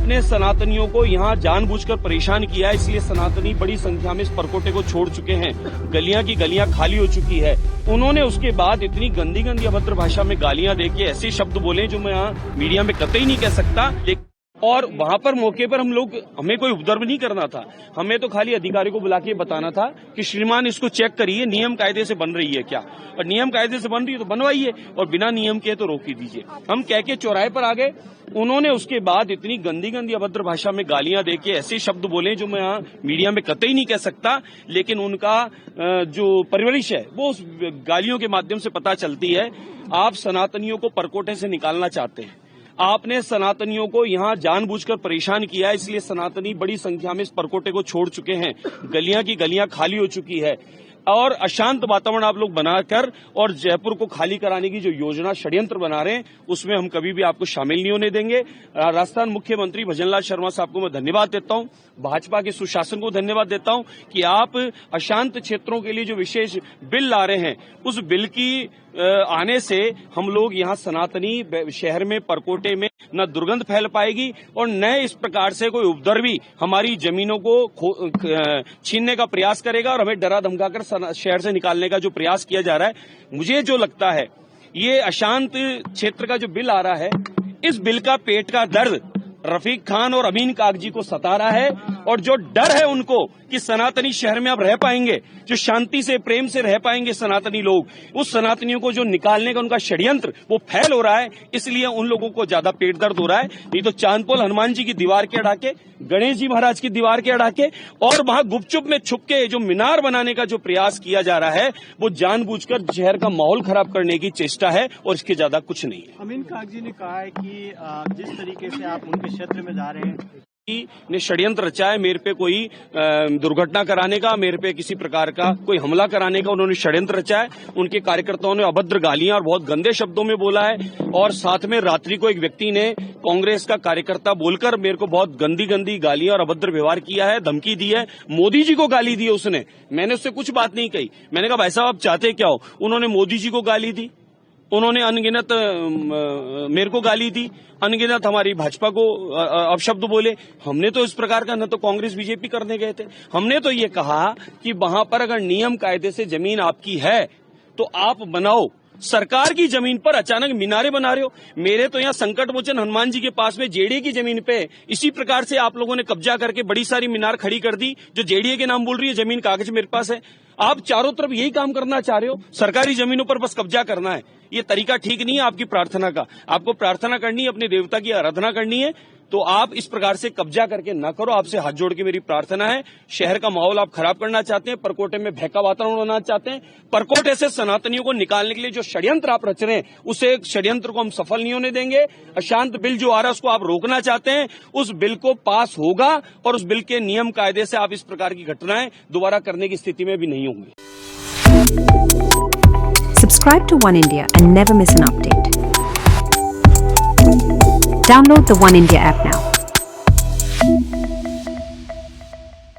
आपने सनातनियों को यहाँ जानबूझकर परेशान किया है, इसलिए सनातनी बड़ी संख्या में इस परकोटे को छोड़ चुके हैं। गलियां की गलियां खाली हो चुकी है। उन्होंने उसके बाद इतनी गंदी गंदी अभद्र भाषा में गालियां देके ऐसे शब्द बोले जो मैं यहाँ मीडिया में कतई नहीं कह सकता। और वहां पर मौके पर हमें कोई उपद्रव नहीं करना था, हमें तो खाली अधिकारी को बुला के बताना था कि श्रीमान इसको चेक करिए, नियम कायदे से बन रही है क्या, और नियम कायदे से बन रही है तो बनवाइए, और बिना नियम के तो रोक ही दीजिए। हम कह के चौराहे पर आ गए। उन्होंने उसके बाद इतनी गंदी गंदी अभद्र भाषा में गालियां देके ऐसे शब्द बोले जो मैं यहाँ मीडिया में कतई नहीं कह सकता, लेकिन उनका जो परवरिश है वो उस गालियों के माध्यम से पता चलती है। आप सनातनियों को परकोटे से निकालना चाहते हैं, आपने सनातनियों को यहाँ जानबूझकर परेशान किया है, इसलिए सनातनी बड़ी संख्या में इस परकोटे को छोड़ चुके हैं। गलियां की गलियां खाली हो चुकी है और अशांत वातावरण आप लोग बनाकर और जयपुर को खाली कराने की जो योजना षड्यंत्र बना रहे हैं उसमें हम कभी भी आपको शामिल नहीं होने देंगे। राजस्थान मुख्यमंत्री भजनलाल शर्मा साहब को मैं धन्यवाद देता हूं, भाजपा के सुशासन को धन्यवाद देता हूं कि आप अशांत क्षेत्रों के लिए जो विशेष बिल ला रहे हैं उस बिल की आने से हम लोग यहाँ सनातनी शहर में परकोटे में न दुर्गंध फैल पाएगी और न इस प्रकार से कोई उपद्रवी हमारी जमीनों को छीनने का प्रयास करेगा और हमें डरा धमकाकर शहर से निकालने का जो प्रयास किया जा रहा है। मुझे जो लगता है ये अशांत क्षेत्र का जो बिल आ रहा है, इस बिल का पेट का दर्द रफीक खान और अमीन कागजी को सता रहा है, और जो डर है उनको कि सनातनी शहर में अब रह पाएंगे, जो शांति से प्रेम से रह पाएंगे सनातनी लोग, उस सनातनियों को जो निकालने का उनका षड्यंत्र वो फैल हो रहा है, इसलिए उन लोगों को ज्यादा पेट दर्द हो रहा है। नहीं तो चांदपोल हनुमान जी की दीवार के अड़ा के, गणेश जी महाराज की दीवार के अड़ा के और वहां गुपचुप में छुप के जो मीनार बनाने का जो प्रयास किया जा रहा है वो जानबूझकर शहर का माहौल खराब करने की चेष्टा है और इसके ज्यादा कुछ नहीं है। अमीन कागजी ने कहा है कि जिस तरीके से आप उनके क्षेत्र में जा रहे हैं ने षड्यंत्र रचा है मेरे पे कोई दुर्घटना कराने का, मेरे पे किसी प्रकार का कोई हमला कराने का उन्होंने षड्यंत्र रचा है। उनके कार्यकर्ताओं ने अभद्र गालियां और बहुत गंदे शब्दों में बोला है, और साथ में रात्रि को एक व्यक्ति ने कांग्रेस का कार्यकर्ता बोलकर मेरे को बहुत गंदी गंदी गालियां और अभद्र व्यवहार किया है, धमकी दी है। मोदी जी को गाली दी है उसने, मैंने उससे कुछ बात नहीं कही। मैंने कहा भाई साहब आप चाहते क्या हो? उन्होंने मोदी जी को गाली दी, उन्होंने अनगिनत मेरे को गाली दी, अनगिनत हमारी भाजपा को अपशब्द बोले। हमने तो इस प्रकार का न तो कांग्रेस बीजेपी करने गए थे, हमने तो ये कहा कि वहां पर अगर नियम कायदे से जमीन आपकी है तो आप बनाओ। सरकार की जमीन पर अचानक मीनारे बना रहे हो। मेरे तो यहाँ संकट मोचन हनुमान जी के पास में जेडीए की जमीन पे इसी प्रकार से आप लोगों ने कब्जा करके बड़ी सारी मीनार खड़ी कर दी जो जेडीए के नाम बोल रही है। जमीन कागज मेरे पास है। आप चारों तरफ यही काम करना चाह रहे हो, सरकारी जमीनों पर बस कब्जा करना है। ये तरीका ठीक नहीं है आपकी प्रार्थना का। आपको प्रार्थना करनी है, अपने देवता की आराधना करनी है, तो आप इस प्रकार से कब्जा करके ना करो। आपसे हाथ जोड़ के मेरी प्रार्थना है। शहर का माहौल आप खराब करना चाहते हैं, परकोटे में भय का वातावरण बनाना चाहते हैं, परकोटे से सनातनियों को निकालने के लिए जो षड्यंत्र आप रच रहे हैं उसे षड्यंत्र को हम सफल नहीं होने देंगे। अशांत बिल जो आ रहा है उसको आप रोकना चाहते हैं, उस बिल को पास होगा और उस बिल के नियम कायदे से आप इस प्रकार की घटनाएं दोबारा करने की स्थिति में भी नहीं होंगे। Subscribe to One India and never miss an update. Download the One India app now.